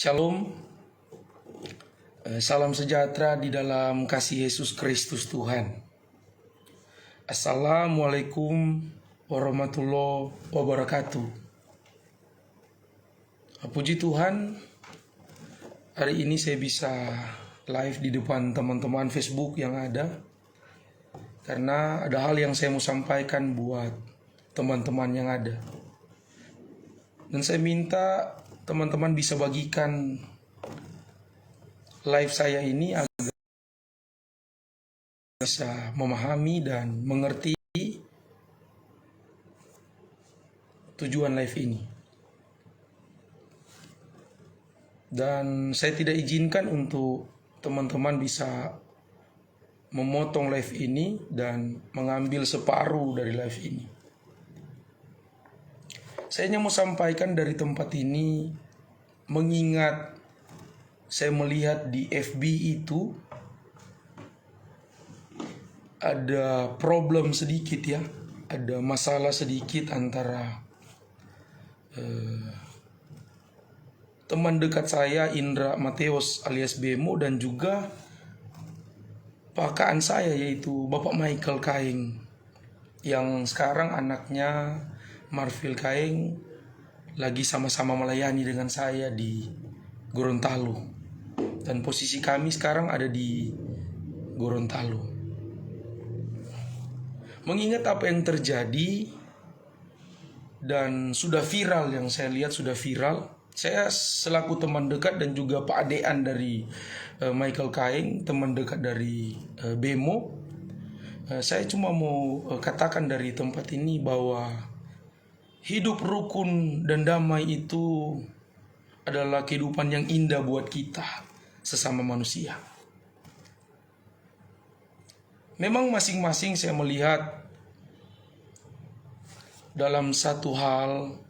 Shalom, salam sejahtera di dalam kasih Yesus Kristus Tuhan. Assalamualaikum warahmatullahi wabarakatuh. Puji Tuhan, hari ini saya bisa live di depan teman-teman Facebook yang ada. Karena ada hal yang saya mau sampaikan buat teman-teman yang ada. Dan saya minta teman-teman bisa bagikan live saya ini agar bisa memahami dan mengerti tujuan live ini. Dan saya tidak izinkan untuk teman-teman bisa memotong live ini dan mengambil separuh dari live ini. Saya hanya mau sampaikan dari tempat ini, mengingat saya melihat di FB itu ada problem sedikit ya, ada masalah sedikit antara teman dekat saya Indra Mateus alias Bemo dan juga pakaan saya yaitu Bapak Michael Kaing yang sekarang anaknya Marfil Kaing lagi sama-sama melayani dengan saya di Gorontalo. Dan posisi kami sekarang ada di Gorontalo. Mengingat apa yang terjadi dan sudah viral, yang saya lihat sudah viral, saya selaku teman dekat dan juga Pak adean dari Michael Kaing, teman dekat dari Bemo, saya cuma mau katakan dari tempat ini bahwa hidup rukun dan damai itu adalah kehidupan yang indah buat kita sesama manusia. Memang masing-masing saya melihat dalam satu hal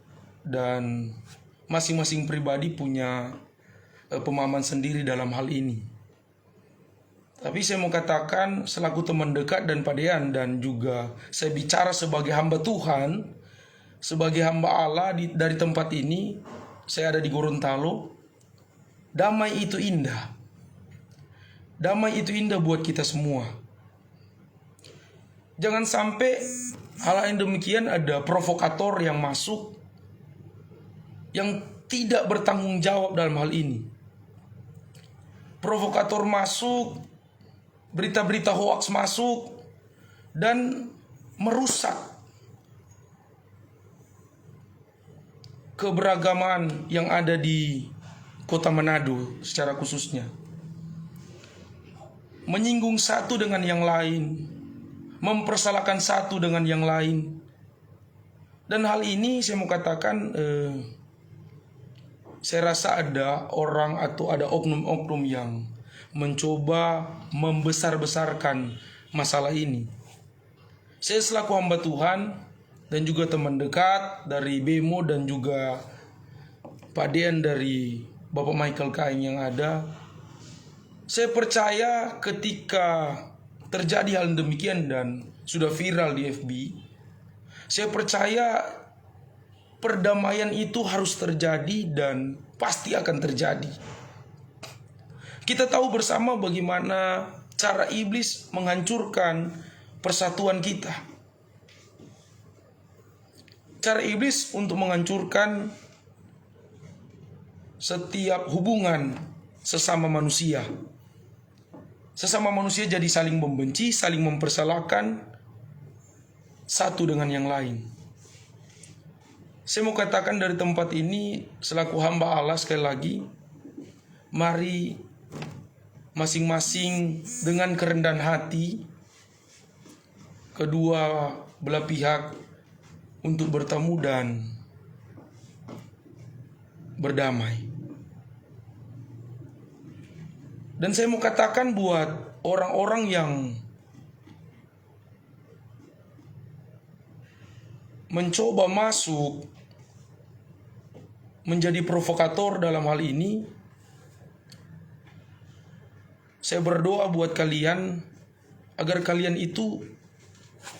dan masing-masing pribadi punya pemahaman sendiri dalam hal ini. Tapi saya mau katakan selaku teman dekat dan padean dan juga saya bicara sebagai hamba Tuhan, sebagai hamba Allah dari tempat ini, saya ada di Gorontalo. Damai itu indah. Damai itu indah buat kita semua. Jangan sampai hal yang demikian ada provokator yang masuk yang tidak bertanggung jawab dalam hal ini. Provokator masuk, berita-berita hoaks masuk dan merusak keberagaman yang ada di kota Manado secara khususnya. Menyinggung satu dengan yang lain, mempersalahkan satu dengan yang lain. Dan hal ini saya mau katakan, saya rasa ada orang atau ada oknum-oknum yang mencoba membesar-besarkan masalah ini. Saya selaku hamba Tuhan dan juga teman dekat dari Bemo dan juga padean dari Bapak Michael Kaing yang ada, saya percaya ketika terjadi hal demikian dan sudah viral di FB, saya percaya perdamaian itu harus terjadi dan pasti akan terjadi. Kita tahu bersama bagaimana cara iblis menghancurkan persatuan kita. Cara iblis untuk menghancurkan setiap hubungan sesama manusia. Sesama manusia jadi saling membenci, saling mempersalahkan satu dengan yang lain. Saya mau katakan dari tempat ini selaku hamba Allah sekali lagi, mari masing-masing dengan kerendahan hati kedua belah pihak untuk bertemu dan berdamai. Dan saya mau katakan buat orang-orang yang mencoba masuk menjadi provokator dalam hal ini, saya berdoa buat kalian agar kalian itu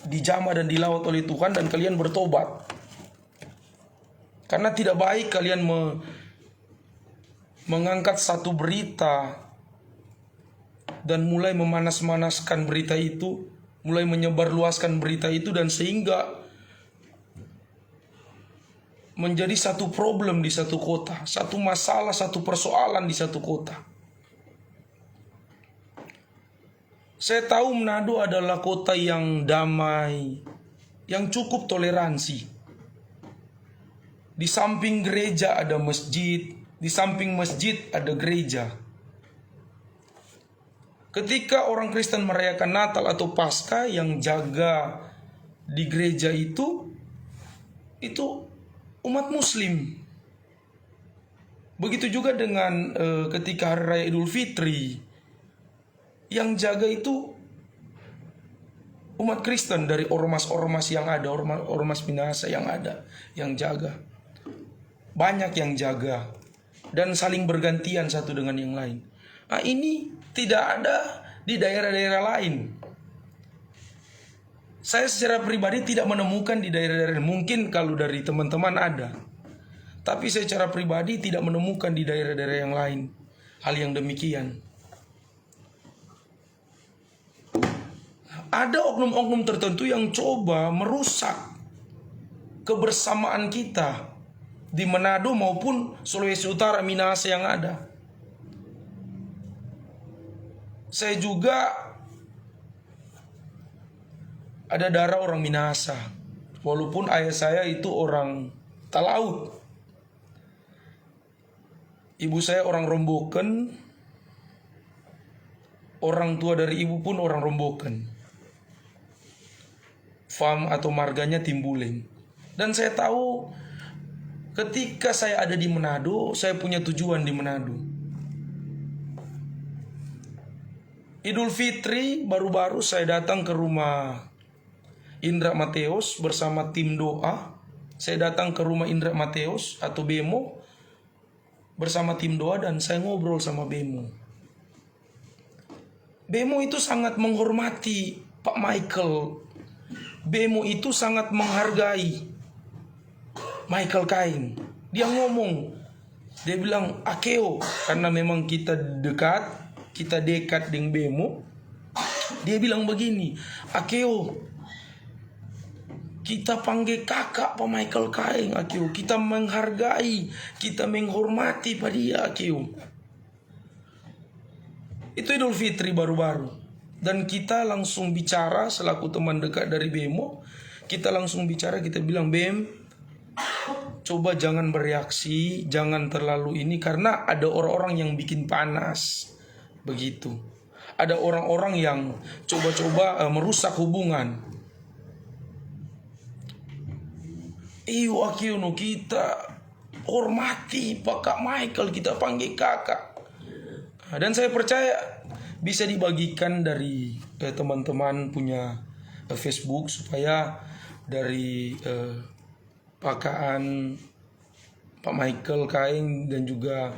dijamah dan dilawat oleh Tuhan dan kalian bertobat. Karena tidak baik kalian mengangkat satu berita dan mulai memanas-manaskan berita itu, mulai menyebarluaskan berita itu, dan sehingga menjadi satu problem di satu kota, satu masalah, satu persoalan di satu kota. Saya tahu Manado adalah kota yang damai, yang cukup toleransi. Di samping gereja ada masjid, di samping masjid ada gereja. Ketika orang Kristen merayakan Natal atau Paskah, yang jaga di gereja itu umat Muslim. Begitu juga dengan ketika Hari Raya Idul Fitri, yang jaga itu umat Kristen dari ormas-ormas yang ada, ormas binasa yang ada, yang jaga. Banyak yang jaga dan saling bergantian satu dengan yang lain. Nah, ini tidak ada di daerah-daerah lain. Saya secara pribadi tidak menemukan di daerah-daerah, mungkin kalau dari teman-teman ada, tapi saya secara pribadi tidak menemukan di daerah-daerah yang lain hal yang demikian. Ada oknum-oknum tertentu yang coba merusak kebersamaan kita di Manado maupun Sulawesi Utara, Minahasa yang ada. Saya juga ada darah orang Minahasa, walaupun ayah saya itu orang Talaut. Ibu saya orang Romboken, orang tua dari ibu pun orang Romboken. Fam atau marganya Timbuleng. Dan saya tahu ketika saya ada di Manado, saya punya tujuan di Manado. Idul Fitri baru-baru saya datang ke rumah Indra Mateus bersama tim doa. Saya datang ke rumah Indra Mateus atau Bemo bersama tim doa, dan saya ngobrol sama Bemo. Bemo itu sangat menghormati Pak Michael. Bemo itu sangat menghargai Michael Cain. Dia ngomong, dia bilang, "Akeo," karena memang kita dekat dengan Bemo. Dia bilang begini, "Akeo, kita panggil kakak Pak Michael Cain, Akeo. Kita menghargai, kita menghormati pada dia, Akeo." Itu Idul Fitri baru-baru. Dan kita langsung bicara selaku teman dekat dari Bemo. Kita langsung bicara, kita bilang, "Bem, coba jangan bereaksi, jangan terlalu ini, karena ada orang-orang yang bikin panas." Begitu. Ada orang-orang yang coba-coba merusak hubungan. Iyo Akiono, kita hormati Pak Kak Michael, kita panggil kakak. Dan saya percaya bisa dibagikan dari teman-teman punya Facebook, supaya dari pakaan Pak Michael Cain dan juga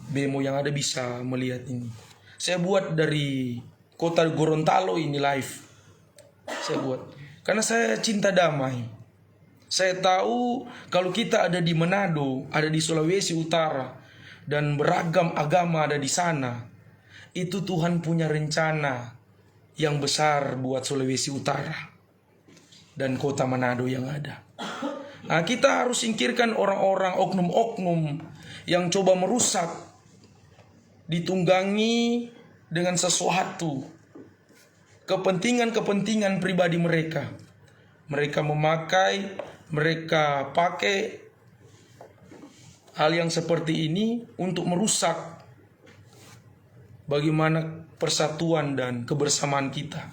Bemo yang ada bisa melihat ini. Saya buat dari kota Gorontalo ini live. Saya buat karena saya cinta damai. Saya tahu kalau kita ada di Manado, ada di Sulawesi Utara, dan beragam agama ada di sana, itu Tuhan punya rencana yang besar buat Sulawesi Utara dan kota Manado yang ada. Nah, kita harus singkirkan orang-orang, oknum-oknum yang coba merusak, ditunggangi dengan sesuatu kepentingan-kepentingan pribadi mereka. Mereka pakai hal yang seperti ini untuk merusak bagaimana persatuan dan kebersamaan kita.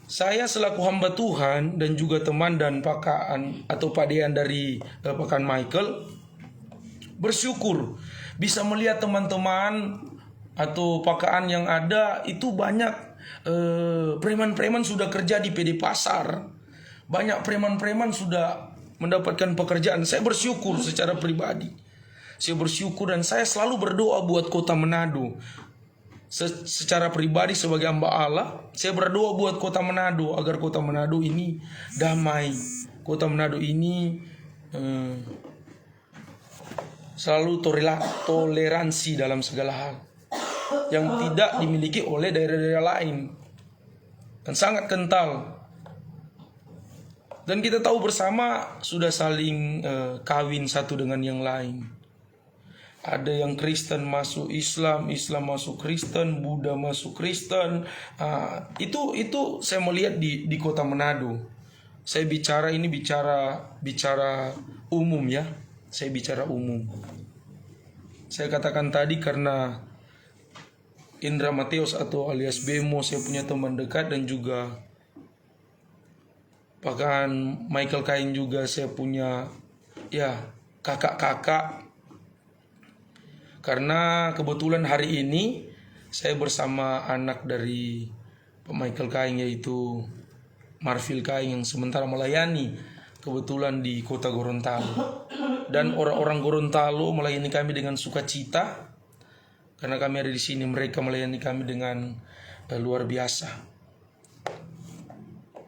Saya selaku hamba Tuhan dan juga teman dan pakaan atau padean dari pakaan Michael bersyukur bisa melihat teman-teman atau pakaan yang ada itu banyak preman-preman sudah kerja di PD Pasar. Banyak preman-preman sudah mendapatkan pekerjaan. Saya bersyukur secara pribadi. Saya bersyukur dan saya selalu berdoa buat kota Manado. Secara pribadi sebagai hamba Allah, saya berdoa buat kota Manado agar kota Manado ini damai. Kota Manado ini selalu toleransi dalam segala hal yang tidak dimiliki oleh daerah-daerah lain dan sangat kental. Dan kita tahu bersama sudah saling kawin satu dengan yang lain. Ada yang Kristen masuk Islam, Islam masuk Kristen, Buddha masuk Kristen. Itu saya melihat di kota Manado. Saya bicara umum ya. Saya bicara umum. Saya katakan tadi karena Indra Mateus atau alias Bemo saya punya teman dekat, dan juga bahkan Michael Cain juga saya punya kakak-kakak. Karena kebetulan hari ini saya bersama anak dari Michael Cain, yaitu Marfil Cain, yang sementara melayani kebetulan di kota Gorontalo. Dan orang-orang Gorontalo melayani kami dengan sukacita. Karena kami ada di sini, mereka melayani kami dengan luar biasa.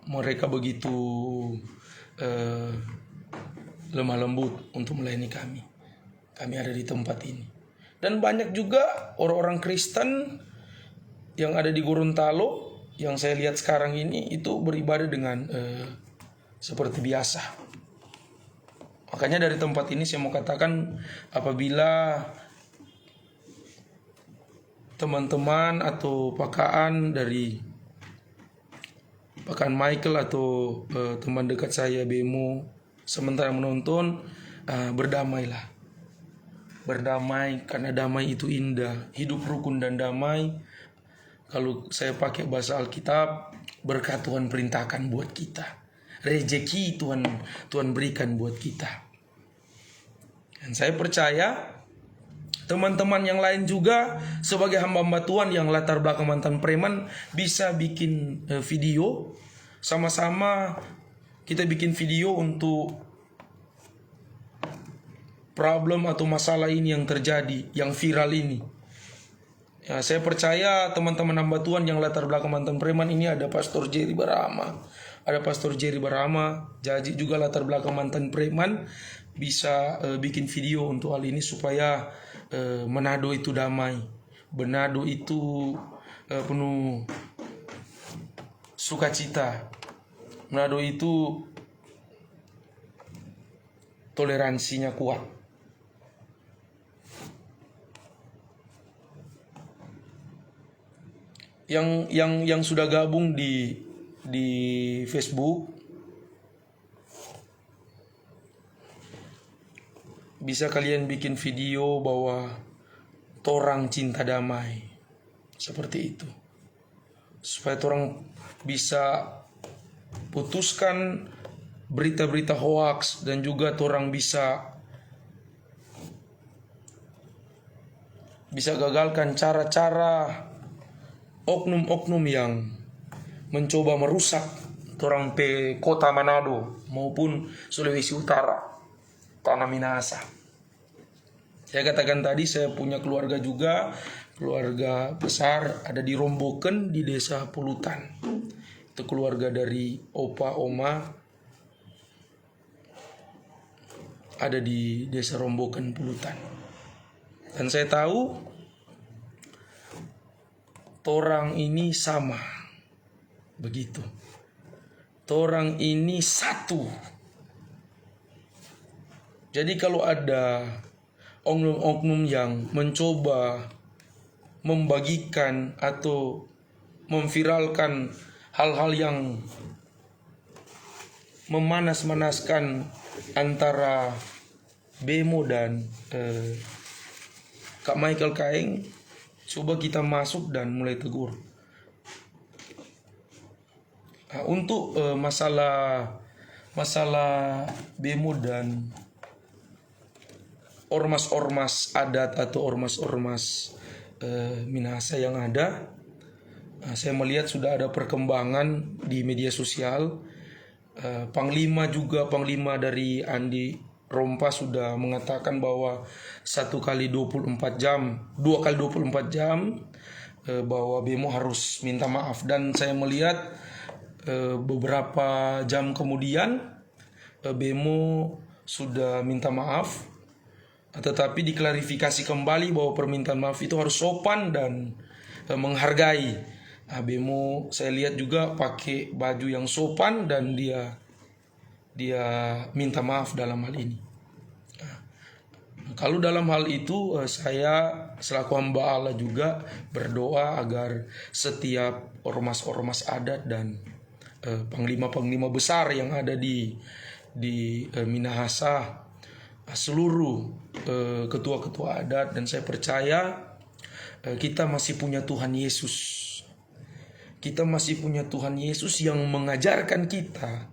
Mereka begitu lemah lembut untuk melayani kami. Kami ada di tempat ini. Dan banyak juga orang-orang Kristen yang ada di Gorontalo yang saya lihat sekarang ini itu beribadah dengan seperti biasa. Makanya dari tempat ini saya mau katakan, apabila teman-teman atau pakaan Michael atau teman dekat saya Bemo sementara menonton, berdamailah. Berdamai, karena damai itu indah. Hidup rukun dan damai. Kalau saya pakai bahasa Alkitab, berkat Tuhan perintahkan buat kita. Rezeki Tuhan berikan buat kita. Dan saya percaya teman-teman yang lain juga sebagai hamba-hamba Tuhan yang latar belakang mantan preman bisa bikin video. Sama-sama kita bikin video untuk problem atau masalah ini yang terjadi, yang viral ini. Ya, saya percaya teman-teman hamba Tuhan yang latar belakang mantan preman ini ada Pastor Jerry Barama. Ada Pastor Jerry Barama, Jaji juga latar belakang mantan preman, bisa bikin video untuk hal ini supaya Manado itu damai. Manado itu penuh sukacita. Manado itu toleransinya kuat. Yang sudah gabung di Facebook bisa kalian bikin video bahwa torang cinta damai, seperti itu, supaya torang bisa putuskan berita-berita hoax, dan juga torang bisa gagalkan cara-cara oknum-oknum yang mencoba merusak torang pe kota Manado maupun Sulawesi Utara, Tanah Minahasa. Saya katakan tadi, saya punya keluarga juga, keluarga besar ada di Romboken di desa Pulutan. Itu keluarga dari opa oma ada di desa Romboken Pulutan. Dan saya tahu torang ini sama, begitu. Torang ini satu. Jadi kalau ada oknum-oknum yang mencoba membagikan atau memviralkan hal-hal yang memanas-manaskan antara Bemo dan Kak Michael Cain, coba kita masuk dan mulai tegur. Nah, untuk masalah Bemo dan ormas-ormas adat atau ormas-ormas Minahasa yang ada, saya melihat sudah ada perkembangan di media sosial. Panglima dari Andi Rompa sudah mengatakan bahwa 2 kali 24 jam bahwa Bemo harus minta maaf. Dan saya melihat beberapa jam kemudian Bemo sudah minta maaf tetapi diklarifikasi kembali bahwa permintaan maaf itu harus sopan dan menghargai. Bemo saya lihat juga pakai baju yang sopan dan dia minta maaf dalam hal ini. Kalau dalam hal itu saya selaku hamba Allah juga berdoa agar setiap ormas-ormas adat dan panglima-panglima besar yang ada di Minahasa, seluruh ketua-ketua adat, dan saya percaya kita masih punya Tuhan Yesus. Kita masih punya Tuhan Yesus yang mengajarkan kita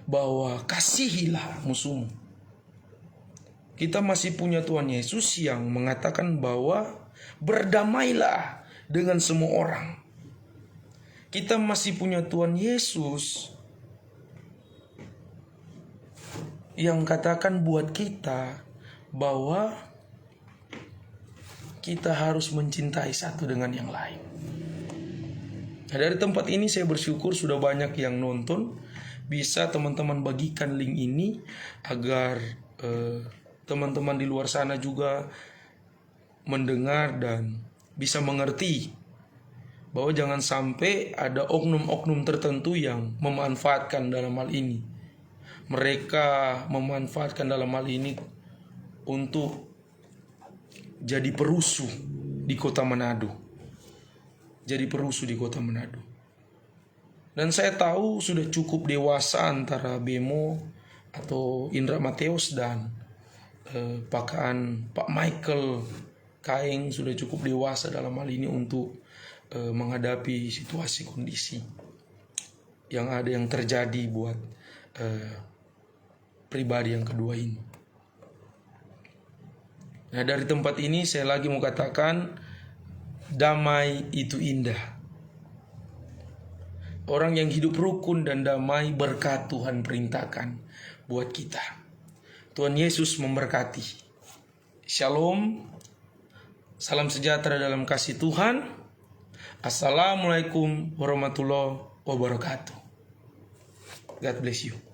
bahwa kasihilah musuhmu. Kita masih punya Tuhan Yesus yang mengatakan bahwa berdamailah dengan semua orang. Kita masih punya Tuhan Yesus yang katakan buat kita bahwa kita harus mencintai satu dengan yang lain. Nah, dari tempat ini saya bersyukur sudah banyak yang nonton. Bisa teman-teman bagikan link ini agar teman-teman di luar sana juga mendengar dan bisa mengerti bahwa jangan sampai ada oknum-oknum tertentu yang memanfaatkan dalam hal ini. Mereka memanfaatkan dalam hal ini untuk jadi perusuh di kota Manado. Dan saya tahu sudah cukup dewasa antara Bemo atau Indra Mateus dan Pak Michael Kaeng sudah cukup dewasa dalam hal ini untuk menghadapi situasi kondisi yang terjadi buat pribadi yang kedua ini. Nah, dari tempat ini saya lagi mau katakan, damai itu indah. Orang yang hidup rukun dan damai berkat Tuhan perintahkan buat kita. Tuhan Yesus memberkati. Shalom. Salam sejahtera dalam kasih Tuhan. Assalamualaikum warahmatullahi wabarakatuh. God bless you.